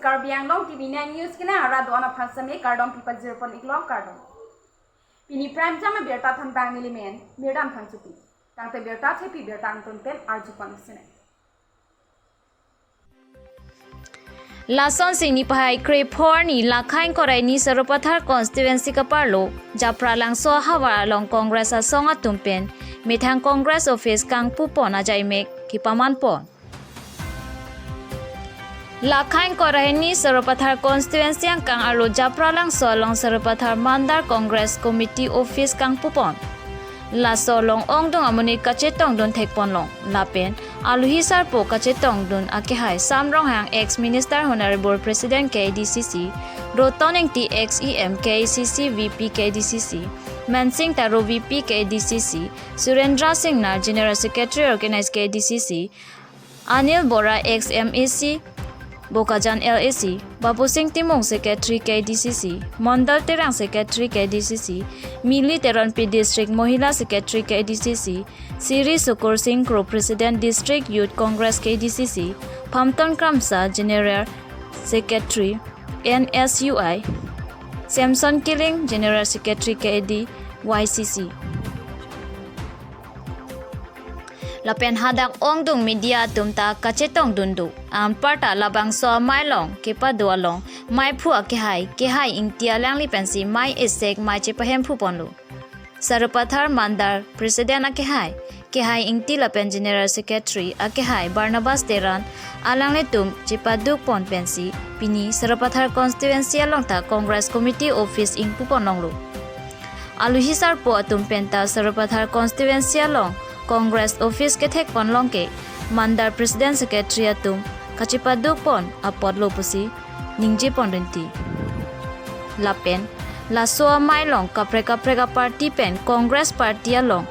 Karbi Anglong Tv9 News kena arah doa na phasame kardom people 0.1 kardom. Pini prime jama berta thantang milimen mirdam thanchupi. Tangte berta thepi berta angton pen arjupan sene. Lason sini pahai krepor ni lakhain korai ni Saropathar constituency ka parlo japra lang so hawa long congress a songa tumpen mithang congress office kang pupon ajai mek ki paman pon lakhain korai ni Saropathar constituency ang kang alo japra lang so long Saropathar mandar congress committee office kang pupon la so long ong dong amuni kachetong don thekpon long lapen aluhisar po kachetong don akehai samrong hang ex minister honorable president KDCC rotoneng ti XEM KCC VP KDCC Mansing Taro VP KDCC Surendra Singh na general secretary organized KDCC Anil Bora ex MEC Bokajan LAC Babu Singh Timong secretary KDCC Mondal Terang secretary KDCC Mili Teranpi district Mohila secretary KDCC Siri Sukur Singh Kro president district youth congress KDCC Phamton Kramsa general secretary NSUI Samson Killing general secretary KDYCC Lapen hadak ongdung media tumta kachetong dundu parta labang so mailong kepa dualong mai phu kehai ingtia langli pensi mai esek mai chepahem phu ponlu Saropathar mandar president kehai ingti lapen general secretary akehai Barnabas Teran alangle tum chepaduk pon pensi pini Saropathar constituency along ta congress committee office ing pu pononglu aluhisar po atum penta Saropathar constituency along Congress office ke thek pon long ke mandar president secretary atum kachipaduk pon apod lopusi ningje pon renti lapen la so mai long kapre ka party pen Congress party along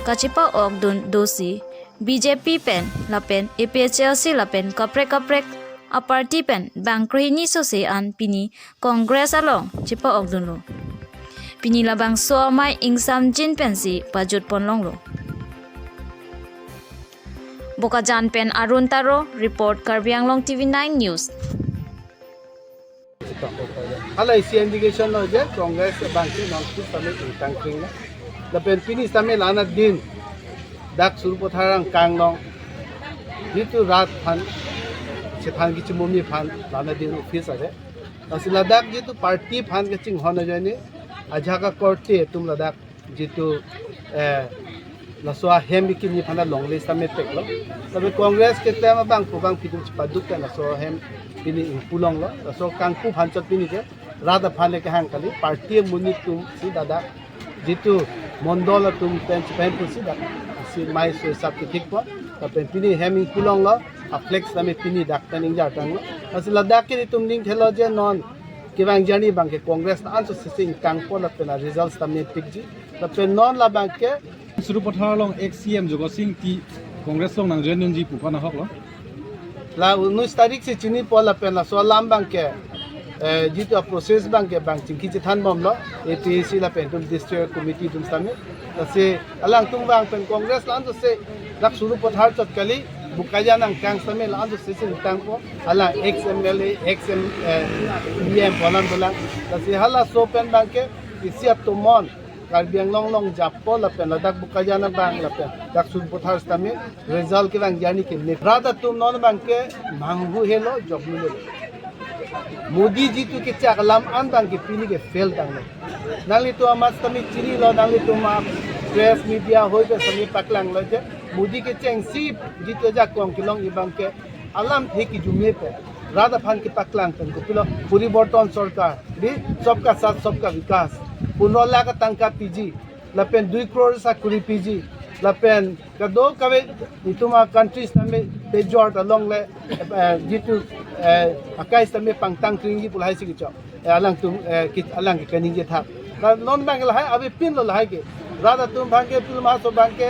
kachipa ok dun dosi BJP pen lapen APHLC lapen kapre a party pen bangkri ni so se an pini Congress along chipa ok dun lo pini labang so mai ingsam jin pensi pajut pon long lo Bokajan Pen Arun Taro report Karbi Anglong Tv9 News. Hala isi indication lo je Congress bangki nongki same tangking na. Lapen pini same lana din dak surupotharang kanglong. Itu rat phan sethan ki chumumi phan lana din office ase. Asila dak jitu party phan ke ching hona jani ajaka korte tum ladak jitu Naswa hem bikin ni phana long list ame peklo tabe congress ke tema bang pubang pidu paduk ta naswa hem pini pulong lo naswa kangku phanchot pini ke rada phane ke hang kali party muni tum si dada jitu mondol tum pen pen pusi da si mai so sab ke thik po tabe pini hem pulong lo a flex ame pini dak taning jar tang lo asla dak ke tum ning thelo je non ke bang jani bang ke congress an so sing kangpo la pena results tamne pikji tabe non la bang ke Saropathar long XCM jogo sing ti congress long nang jenon ji pupana hok lo la 19 तारीख से चीनी पोला पेला सो लाम बang के जितो process bang के bang Chinki चिथान बम लो APC ला पेंटुम district committee तुम सामने तसे अलांग तुम bang पेन कांग्रेस लान तो से लक Saropathar चटकली बुकाया नंग कांग समे लान तो से तांग को अला XMLA XMEM पोलान बोला तसे हला सो पेन bang के इसी अब तो मन Karbi Anglong long japo lapen ladak bukaja na bang lapen dak Saropathar stame result ke bang yani ke nekrada tum non bang ke manghu helo joblu le Modi ji tu ke chaklam an bang ke pini ke fail tang le nali to amas tami chiri lo nali to ma press media hoi ke sami paklang lo je Modi ke cheng si ji to ja kong kilong ibang ke alam the ki jume pe rada phan ke paklang tan ko pilo puriborton sarkar bi sabka sath sabka vikas 15 lakh तंका PG लपेन 2 crore सा कुरी PG लपेन कदो कवे इतुमा countries तमे पेजोर along ले जितु अकाइस तमे पंगतांग क्रिंगी पुलाई सिगिचो अलंग तुम कित अलंग के कनिजे था नॉन बैंक लहाय अबे पिन लो लहाय के राधा तुम भांगे फिल्म सो बैंक के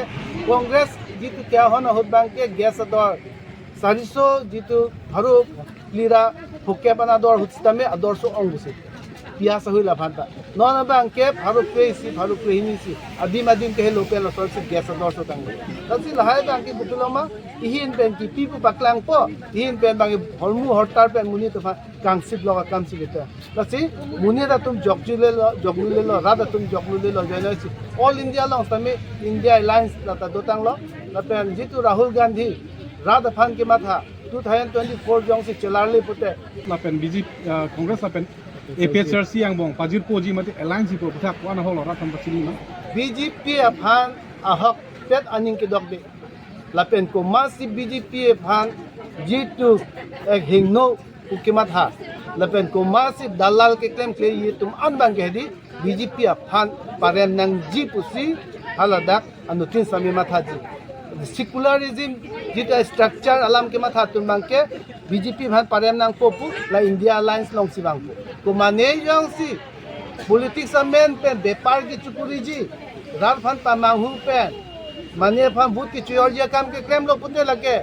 कांग्रेस जितु क्या होना होत बैंक के गैस दर सारिसो जितु हरु लीरा फुके बना दर हुतमे अदर सो अंगुसे biasa hui la phanta non bang ke pharu crazy pharu crazy si adim ke local sol se gas dor so tang tasi la hai bang ki butulama ihin pen ki pipu baklang po ihin pen bang holmu hortar pen muni to pha kangsip loga kamsi beta tasi muni da tum jogju le lo rada tum joglu le lo jana si all india long tame india alliance la ta dotang lo la pen jitu rahul gandhi rada phan ke matha 2024 jong si chelarle pute lapen biji Congress lapen APHRC yang bong pajir poji mati alliance po putak wana holo ratam pachini ma BJP aphan ahok pet aning ke dokbe lapen ko masi BJP aphan jitu ek hingno ukimat ha lapen ko masi dalal ke claim ke ye tum anbang ke di BJP aphan parem nang ji pusi haladak anutin sami matha ji secularism jita structure alam ke matha tumbang ke BJP bhan parem nang popu la India alliance long sibang po ko mane yang si politics amen pen bepar ki chukuri ji rar phan tamang hu pen mane phan but ki georgia kam ke claim lo punne lage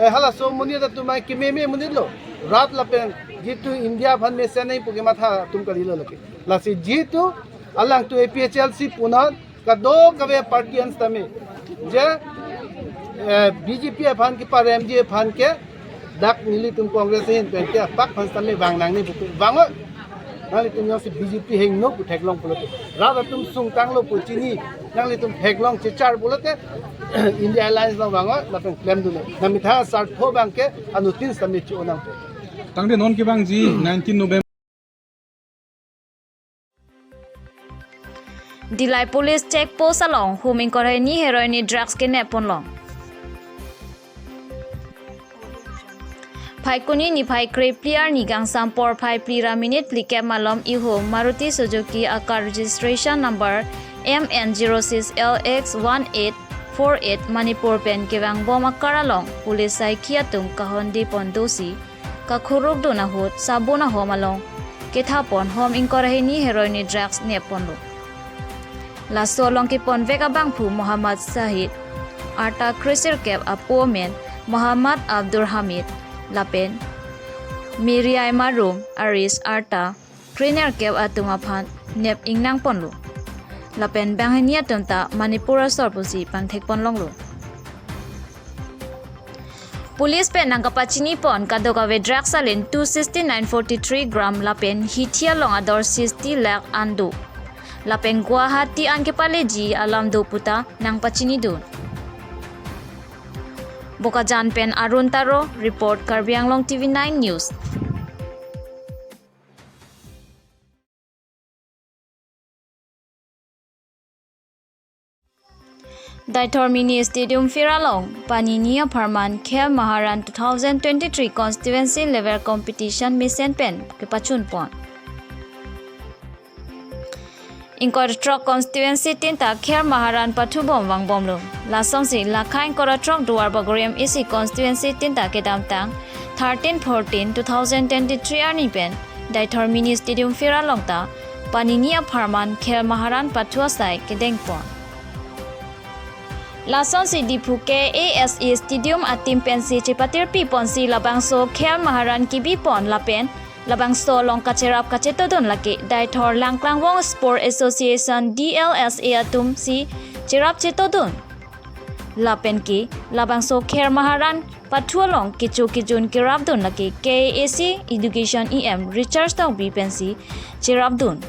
e hala so muni da tumai ki me muni lo rat la pen jitu India bhan me se nahi puge matha tum kali lo lage la si jitu alang tu APHLC punah ka do kave party ans tame je BJP phan ki par MJ phan ke dak nili tum congress hin pen ke pak phan tame wang nang ni buku wango nang tum yang si BJP heng no pu theklong pulote rada tum sung tang lo pu chini nang tum theklong chichar pulote India alliance lo wango la pen claim du nami tha sar tho bang ke anu tin tame chi onang tangde non ke bang ji 19 November Dilai police check post along huming korai ni heroin drugs ke nepon long. Phai kuni ni phai krep clear ni gang sampor phai plira minute plike malom iho Maruti Suzuki a car registration number MN06LX1848 Manipur pen kewang bom akaralong police sai khiatung kahondi pondosi ka khuruk dona hot sabona homalong kethapon home inkorai ni heroin drugs nepon lo la solong ki pon veka bangphu Muhammad Sahid Arta Krisir Kep Apomen Muhammad Abdur Hamid Lapen Miriai Marum Aris Arta Kriner Kep Atunga Phan Nep Ingnang Ponlu Lapen Banghania Tumta Manipura Sorpusi Pangthek Ponlonglu Police pen nangkapachini pon kadoka ve drug salin 269.43 gram lapen hitia long ador 60 lakh andu Lapeng Guwahati an kepaleji alam do puta nang pachini dun. Bokajan pen Arun Taro report Karbi Anglong Tv9 News. Daitor Mini Stadium Firalong Paninia Parman Khel Maharan 2023 Constituency Level Competition Mission Pen Kepachun Pon. Inkor truck constituency tinta Kher Maharan Pathubom Wangbom lo lasong si lakhain kora truck duar bagoriam isi constituency tinta kedam tang 13-14 2023 ani pen Daitor Mini Stadium Firalong ta Paninia Parman Kher Maharan Pathua sai kedeng pon lasong si dipuke ASE Stadium atim pensi chipatir pi ponsi labangso Kher Maharan kibi pon lapen Labang so long kacerap kacetodon laki Daitor Langklang Wong Sport Association DLSA atum si cerap cetodon Lapen ki labang so Kher Maharan Pathualong kichu kijun kirap don laki KAC Education EM Richard Tau B pensi cerap don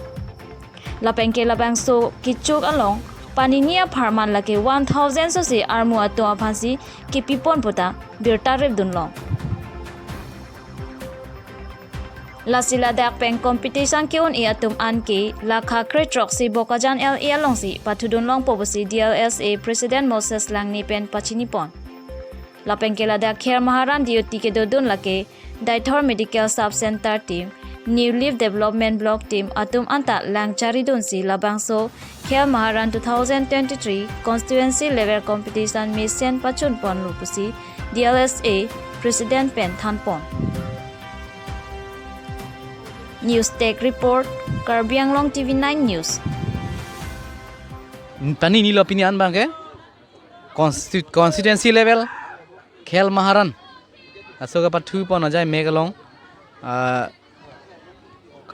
Lapen ke labang so kichuk along Paninia Parman laki 1000 so si armu ato apansi ki pipon puta birta rep don long La sila dak peng competition ki un iatum an ki la kha kretrok si bokajan LA long si pathudun long pobosi DLSA President Moses Langni pen pachini pon la peng ke la dak Kher Maharan duty ke dodun lake Daitor Medical Sub Center team New Leaf Development Block team atum anta langchari dun si labangso Kher Maharan 2023 Constituency Level Competition Mission pachun pon lupusi DLSA President pen than pon News Tech Report Karbi Anglong Tv9 News Tani nilo opinion bangke constituency level Kher Maharan asoga pathu pon ajai megalong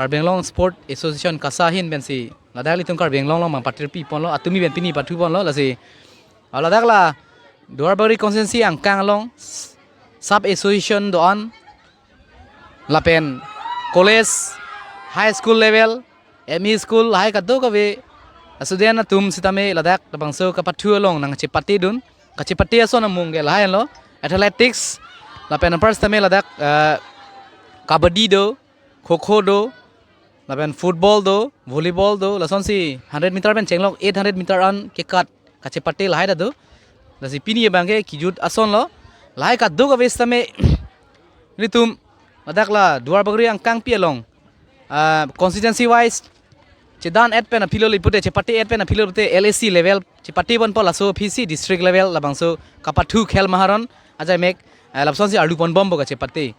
Karbi Anglong Sport Association kasahin ben si ladak li tum Karbi Anglong long mang patir pi pon lo atumi ben pini patu pon lo la si ladak la Duarbari constituency ang Anglong sub association doan lapen college high school level ME school high kaddo ka be asudian na tum sitame ladak tabang so ka patu long nang chipati dun ka chipati aso na mungge la lo athletics lapen first tame ladak kabaddi do kho do lapen football do volleyball do lason si 100 meter ben chenglok 800 meter an ke kat ka chipati la haida do la si pini bangke kijut ason lo lai ka do ka be tame ritum ladak la Duarbari ang kang pi along constituency wise Cedan at pen apilo lipute cepati at pen apilo lipute LAC level cepati pon pola so PC district level labang so kapatu khel maharon ajai mek lapson si ardu pon bombo ka cepati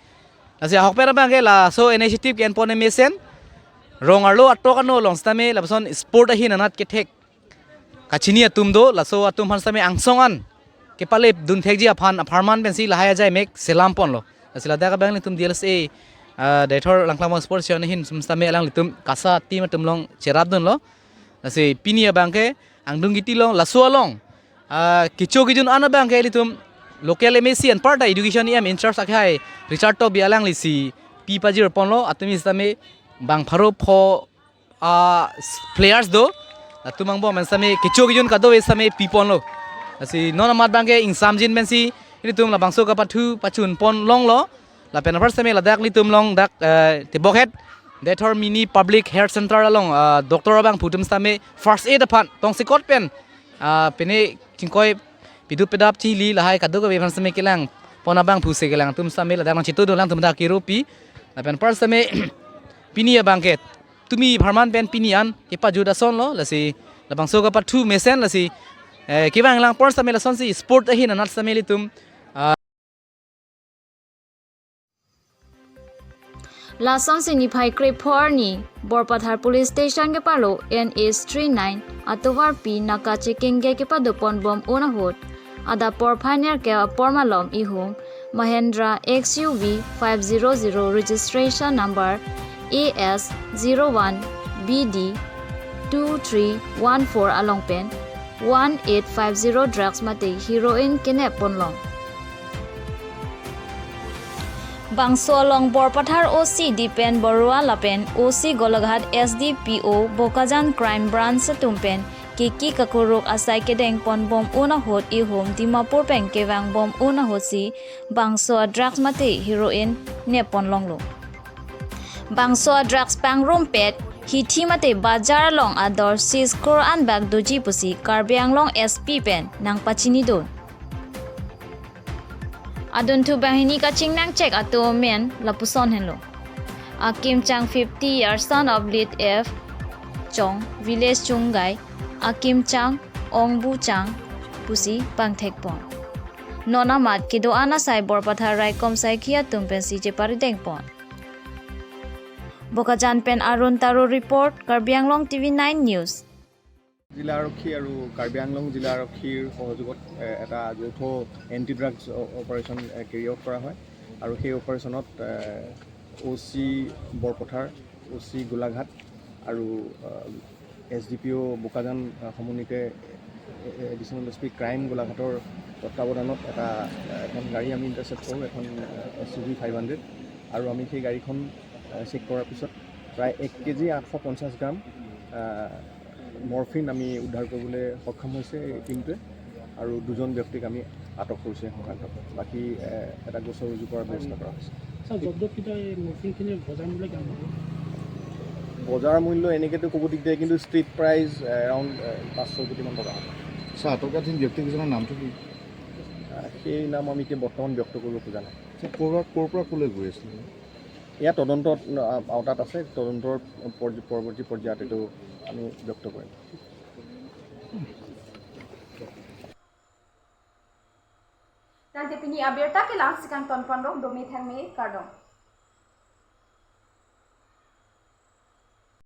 lasi hok pera bangke la so initiative ken pon mesen rong arlo atok ano long stame lapson sport ahi nanat ke thek kachini atum do la so atum han stame angsongan ke pale dun thek ji aphan apharman ben si lahaya jai mek selam pon lo lasi la daga bang tum DLSA Dator langklang sport sian hin sumstame alang litum kasa tim tum long cerap dun lo lasi pinia bangke angdung giti long laso long kicho kijun ana bangke litum local MSc and part education em in charge akhai Richard to bialang lisi pi pajir pon lo atumi stame bang pharo pho players do atumang bo man stame kicho kijun kado stame pi pon lo lasi non amat bangke ing samjin bensi litum la bangso ka pathu pachun pon long lo la pen first time la dak litum long dak te bokhet dator mini public health center along doctor abang putum stame first aid aphan tong sikot pen pene chingkoi pidu pedap chi li la hai kadu ko be first time kelang pon abang phuse kelang tum stame la dak lang chitu do lang tum dak kirupi la pen first time pini abang ke tumi bharman pen pini an ke pa juda son lo la si la bang so ka pa thu mesen la si ke bang lang first time la son si sport ahi na nat stame litum Lason sinipay Kreporni, Borpathar Police Station ke palo NH39 atowar pi naka checking ke padupon bom unahot ada por pioneer ke pormalom ihum Mahindra XUV 500 registration number AS01BD 2314 along pen 1850 drugs mate heroin kene ponlong Bangso long Borpathar OC Dipen Borua Lapen OC Golaghat SDPO Bokajan Crime Branch Tumpen Kiki Kakuruk Asai Kedeng Pon Bom Unahot Ihum Dimapur Pen Kevang Bom Unahot Si Bangso Drugs Mate Heroin Nepon Longlo Bangso Drugs Pang Rumpet Hiti Mate Bajar Long Ador Sis Quran Bag Doji Pusi Karbi Anglong SP Pen Nang Pachini Don Adun tu bahini kaching nang check ato men lapuson henlo. Akim Chang 50 years son of late F. Chong village Chungai. Akim Chang Ong Bu Chang Pusi Pangthek Pon. Nona mat kido ana sai Borpathar rai kom sai kia tumpen si je parideng pon. Bokajan pen Arun Taro report Karbi Anglong TV9 News. জিলা আৰক্ষী আৰু কাৰ্বি আংলং জিলা আৰক্ষীৰ সহযোগত এটা যৌথ anti drugs operation carry out কৰা হয় আৰু সেই অপাৰেশ্যনত OC বৰপথাৰ OC গোলাঘাট আৰু SDPO বোকাজান সমন্বিতে এডিশ্যনেল SP ক্ৰাইম গোলাঘাটৰ তত্বাৱধানত এখন গাড়ী আমি ইণ্টাৰচেপ্ট কৰোঁ এখন SUV 500 আৰু আমি সেই গাড়ীখন চেক কৰাৰ পিছত প্ৰায় 1 কেজি 850 গ্ৰাম মৰফিন আমি উদ্ধাৰ কৰিবলৈ সক্ষম হৈছে এই টিমটোৱে আৰু দুজন ব্যক্তিক আমি আটক কৰিছে সংক্ৰান্তত বাকী এটা গোচৰ ৰুজু কৰাৰ ব্যৱস্থা কৰা হৈছে বজাৰ মূল্য এনেকৈতো ক'ব দিগদাৰ কিন্তু ষ্ট্ৰীট প্ৰাইচ এৰাউণ্ড 500 কোটিমান টকা হ'ব আটকাধীন ব্যক্তিকেইজনৰ নামটো কি সেই নাম আমি এতিয়া বৰ্তমান ব্যক্ত কৰিব খোজা নাই ক'ৰ পৰা ক'লৈ গৈ আছিলে এয়া তদন্তত আওতাত আছে তদন্তৰ পৰৱৰ্তী পৰ্যায়ত এইটো আমি ব্যক্ত কৰিম Tante pini aberta ke lang sikang ton pondok domi than me kardong